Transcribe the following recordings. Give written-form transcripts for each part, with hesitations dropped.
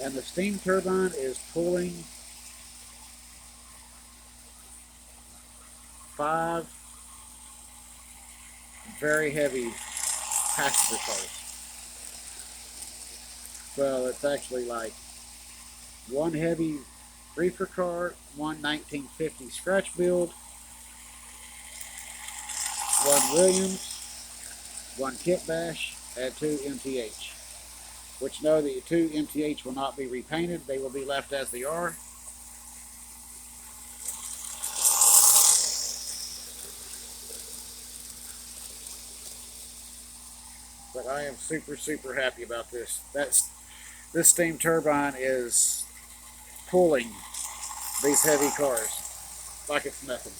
And the steam turbine is pulling 5 very heavy passenger cars. Well, it's actually like 1 heavy reefer car, 1 1950 scratch build, 1 Williams, 1 kit bash, and 2 MTH. Which know the 2 MTH will not be repainted, they will be left as they are. But I am super happy about this. This steam turbine is pulling these heavy cars like it's nothing.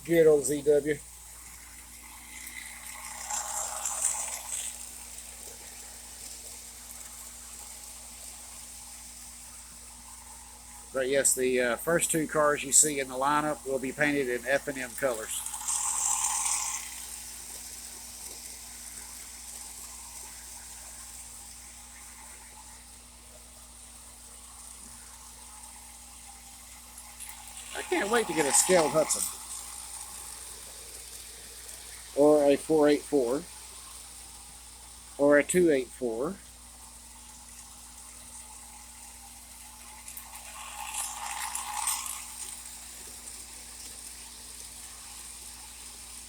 Good old ZW. But yes, the first 2 cars you see in the lineup will be painted in F&M colors. I can't wait to get a scaled Hudson. Or a 484. Or a 284.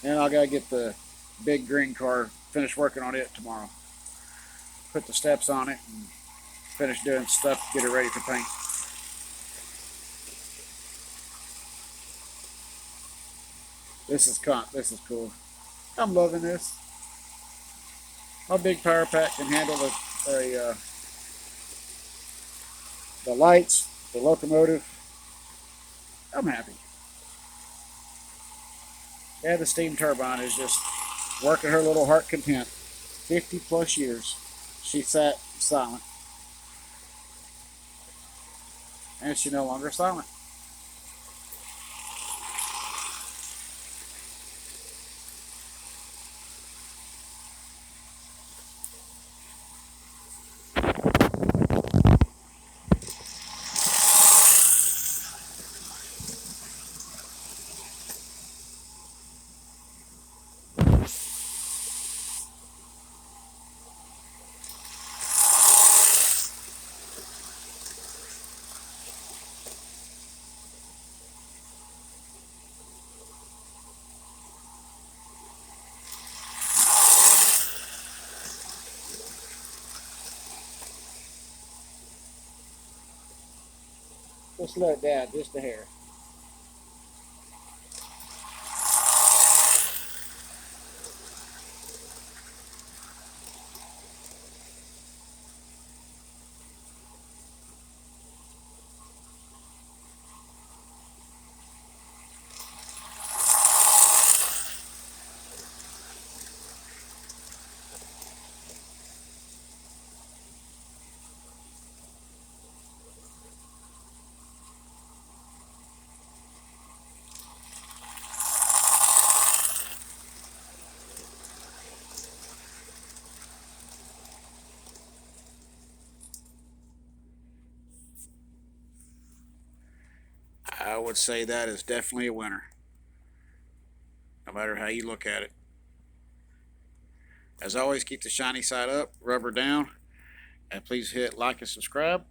And I gotta get the big green car, finish working on it tomorrow. Put the steps on it and finish doing stuff to get it ready to paint. This is cool. I'm loving this. My big power pack can handle the lights, the locomotive. I'm happy. Yeah, the steam turbine is just working her little heart content. 50 plus years she sat silent. And she's no longer silent. Just slow it down just a hair. I would say that is definitely a winner, no matter how you look at it. As always, keep the shiny side up, rubber down, and please hit like and subscribe.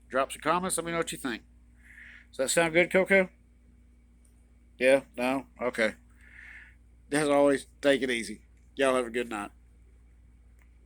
Drop some comments, let me know what you think. Does that sound good, Coco? Yeah? No? Okay. As always, take it easy. Y'all have a good night.